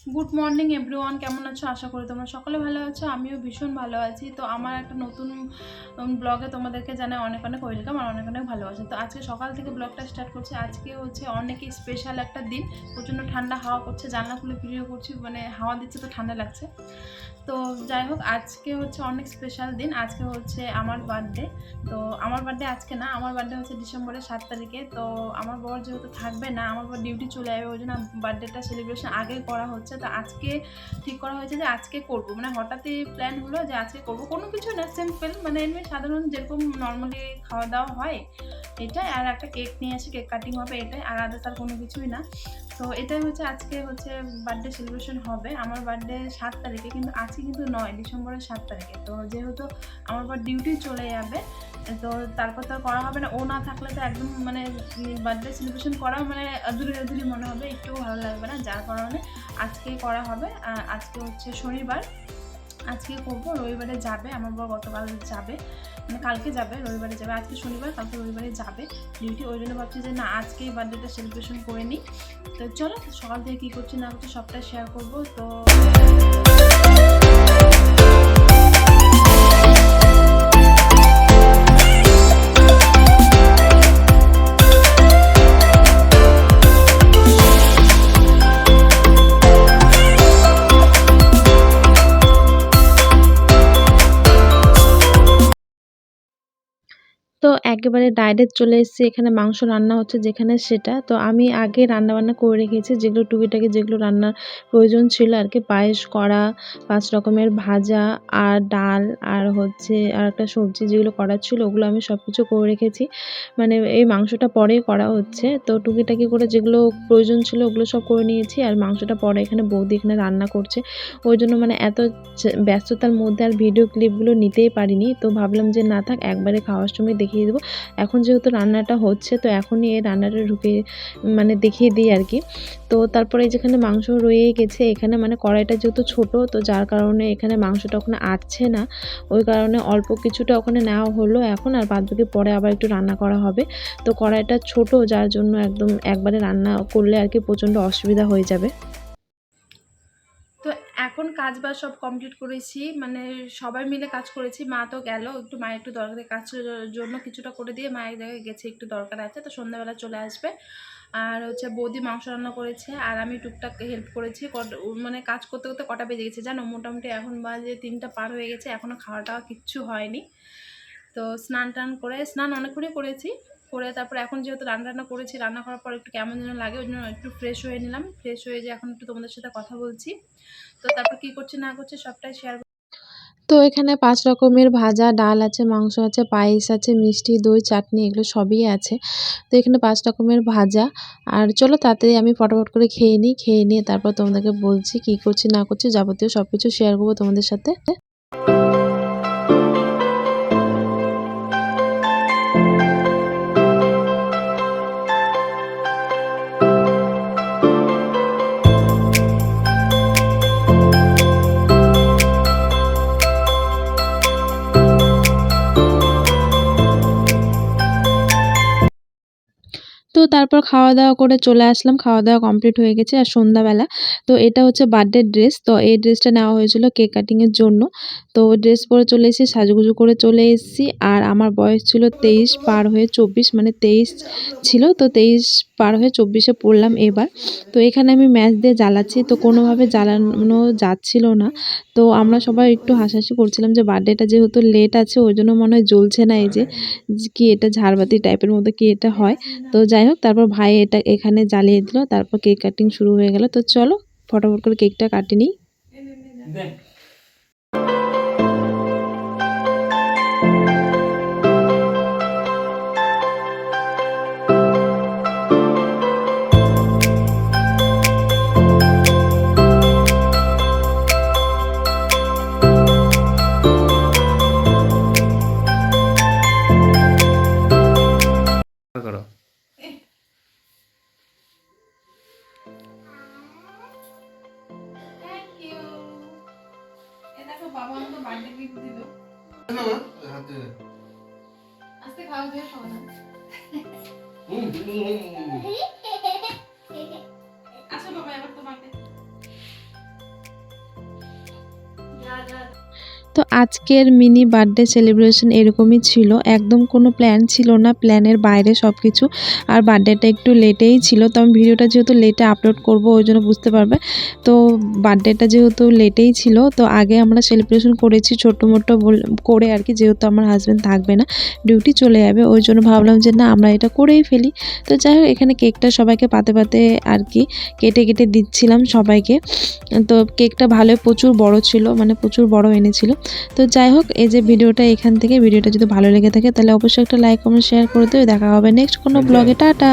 Good morning everyone, কেমন আছো? আশা করি তোমরা সকলে ভালো আছো। আমিও ভীষণ ভালো আছি। তো আমার একটা নতুন ব্লগে তোমাদেরকে জানাই অনেক অনেক ওয়েলকাম আর অনেক অনেক ভালোবাসা। তো আজকে সকাল থেকে ব্লগটা স্টার্ট করছি। আজকে হচ্ছে অনেক স্পেশাল একটা দিন। প্রচণ্ড ঠান্ডা হাওয়া করছে, জানলা খুলে ভিডিও করছি, মানে হাওয়া দিচ্ছে তো ঠান্ডা লাগছে। তো যাই হোক, আজকে হচ্ছে অনেক স্পেশাল দিন। আজকে হচ্ছে আমার বার্থডে। তো আমার বার্থডে আজকে না, আমার বার্থডে হচ্ছে ডিসেম্বরের 7 তারিখে। তো আমার বর যেহেতু থাকবে না, আমার বর ডিউটি চলে যাবে, ওই জন্য বার্থডেটা সেলিব্রেশন আগে করা হচ্ছে। তো আজকে ঠিক করা হয়েছে যে আজকে করব, মানে হঠাৎই প্ল্যান হলো যে আজকে করব। কোনো কিছু না, সিম্পল, মানে এমনি সাধারণ যেরকম নর্মালি খাওয়া দাওয়া হয় এটাই, আর একটা কেক নিয়ে আসি, কেক কাটিং হবে, এটাই, আর আদার্স আর কোনো কিছুই না। তো এটাই হচ্ছে আজকে হচ্ছে বার্থডে সেলিব্রেশন হবে। আমার বার্থডে 7 তারিখে, কিন্তু আজকে কিন্তু নয়, ডিসেম্বরের 7 তারিখে। তো যেহেতু আমার পর ডিউটি চলে যাবে, তো তারপর তো করা হবে না। ও না থাকলে তো একদম মানে বার্থডে সেলিব্রেশন করাও মানে আধুরি আধুরি মনে হবে, একটু ভালো লাগবে না, যার কারণে আজকেই করা হবে। আজকে হচ্ছে শনিবার, আজকে করবো। রবিবারে যাবে আমার বর, গতকাল যাবে, মানে কালকে যাবে, রবিবারে যাবে। আজকে শনিবার, কালকে রবিবারে যাবে ডিউটি, ওই জন্য ভাবছি যে না, আজকেই বার্থডেটা সেলিব্রেশন করে নিই। তো চলো, সকাল থেকে কী করছি না করছি সবটাই শেয়ার করবো। তো তো একেবারে ডাইরেক্ট চলে এসেছি, এখানে মাংস রান্না হচ্ছে যেখানে সেটা। তো আমি আগে রান্নাবান্না করে রেখেছি, যেগুলো টুকিটাকি যেগুলো রান্নার প্রয়োজন ছিল আর কি। পায়েস করা, 5 রকমের ভাজা আর ডাল আর হচ্ছে আর একটা সবজি যেগুলো করার ছিল, ওগুলো আমি সব কিছু করে রেখেছি। মানে এই মাংসটা পরেই করা হচ্ছে। তো টুকিটাকি করে যেগুলো প্রয়োজন ছিল ওগুলো সব করে নিয়েছি, আর মাংসটা পরে এখানে বৌদি এখানে রান্না করছে। ওই জন্য মানে এত ব্যস্ততার মধ্যে আর ভিডিও ক্লিপগুলো নিতেই পারিনি। তো ভাবলাম যে না থাক, একবারে খাওয়ার সময় দেখিয়ে দেবো। এখন যেহেতু রান্নাটা হচ্ছে, তো এখনই এই রান্নাটা মানে দেখিয়ে দিই আর কি। তো তারপরে যেখানে মাংস রয়ে গেছে, এখানে মানে কড়াইটা যেহেতু ছোট, তো যার কারণে এখানে মাংসটা ওখানে আটছে না। ওই কারণে অল্প কিছুটা ওখানে নেওয়া হলো এখন, আর বাদবাকি পরে আবার একটু রান্না করা হবে। তো কড়াইটা ছোট, যার জন্য একদম একবারে রান্না করলে আর কি প্রচণ্ড অসুবিধা হয়ে যাবে। তো এখন কাজ বাজ সব কমপ্লিট করেছি, মানে সবাই মিলে কাজ করেছি। মা তো গেল একটু, মায়ের একটু দরকারি কাজের জন্য কিছুটা করে দিয়ে মায়ের জায়গায় গেছে, একটু দরকার আছে, তো সন্ধ্যাবেলা চলে আসবে। আর হচ্ছে বৌদি মাংস রান্না করেছে, আর আমি টুকটাক হেল্প করেছি। মানে কাজ করতে করতে কটা বেজে গেছে জানো, মোটামুটি এখন বাজে 3টা পার হয়ে গেছে, এখনও খাওয়া টাওয়া কিচ্ছু হয়নি। তো স্নান টান করে, স্নান অনেকক্ষণই করেছি, করে তারপর এখন যেহেতু রান্না করেছি, রান্না করার পর একটু কেমন যেন লাগে, ওই জন্য একটু ফ্রেশ হয়ে নিলাম। ফ্রেশ হয়ে যে এখন একটু তোমাদের সাথে কথা বলছি। তো তারপর কী করছি না করছি সবটাই শেয়ার। তো এখানে 5 রকমের ভাজা, ডাল আছে, মাংস আছে, পায়েস আছে, মিষ্টি, দই, চাটনি, এগুলো সবই আছে। তো এখানে 5 রকমের ভাজা। আর চলো তাড়াতাড়ি আমি ফটাফট করে খেয়ে নিই। খেয়ে নিয়ে তারপর তোমাদেরকে বলছি কী করছি না করছি, যাবতীয় সব কিছু শেয়ার করবো তোমাদের সাথে। তো তারপর খাওয়া-দাওয়া করে চলে আসলাম। খাওয়া-দাওয়া কমপ্লিট হয়ে গেছে আর সন্ধ্যাবেলা। তো এটা হচ্ছে বার্থডে ড্রেস। তো এই ড্রেসটা নেওয়া হয়েছিল কেক কাটিং এর জন্য। তো ড্রেস পরে চলে এসেছি, সাজুগুজু করে চলে এসেছি। আর আমার বয়স ছিল 23 পার হয়ে 24, মানে 23 ছিল, তো 23 পার হয়ে 24 এ পড়লাম এবার। তো এখানে আমি ম্যাচ দিয়ে জ্বালাচ্ছি, তো কোনোভাবে জ্বালানো যাচ্ছিল না। তো আমরা সবাই একটু হাসাহাসি করছিলাম যে বার্থডেটা যেহেতু লেট আছে, ওই জন্য মনে হয় জ্বলছে না। এই যে কি এটা ঝাড়বাতি টাইপের মতো কি এটা হয়। তো যাই হোক, তারপর ভাই এটা এখানে জ্বালিয়ে দিল, তারপর কেক কাটিং শুরু হয়ে গেল। তো চলো ফটাফট করে কেকটা কাটি নিই। করো। Thank you. এ দেখো, বাবা আমাকে বার্থডে গিফট দিল। না না হাতে আজকে খাওয়া দিয়ে খাওয়া না। আসো বাবা, এবার তোমাকে তো আজকের মিনি বার্থডে সেলিব্রেশন এরকমই ছিল, একদম কোনো প্ল্যান ছিল না, প্ল্যানের বাইরে সব কিছু। আর বার্থডেটা একটু লেটেই ছিল, তো আমি ভিডিওটা যেহেতু লেটে আপলোড করব ওই জন্য বুঝতে পারবে। তো বার্থডেটা যেহেতু লেটেই ছিল, তো আগে আমরা সেলিব্রেশন করেছি ছোটো মোটো করে আর কি, যেহেতু আমার হাজব্যান্ড থাকবে না, ডিউটি চলে যাবে, ওই জন্য ভাবলাম যে না আমরা এটা করেই ফেলি। তো যাই হোক, এখানে কেকটা সবাইকে পাতে পাতে আর কি কেটে কেটে দিচ্ছিলাম সবাইকে। তো কেকটা ভালোই প্রচুর বড় ছিল, মানে প্রচুর বড় এনেছিল। তো যাই হোক, এই যে ভিডিওটা এখান থেকে, ভিডিওটা যদি ভালো লেগে থাকে তাহলে অবশ্যই একটা লাইক কমেন্ট শেয়ার করে দিও। দেখা হবে নেক্সট কোনো ব্লগে। টাটা।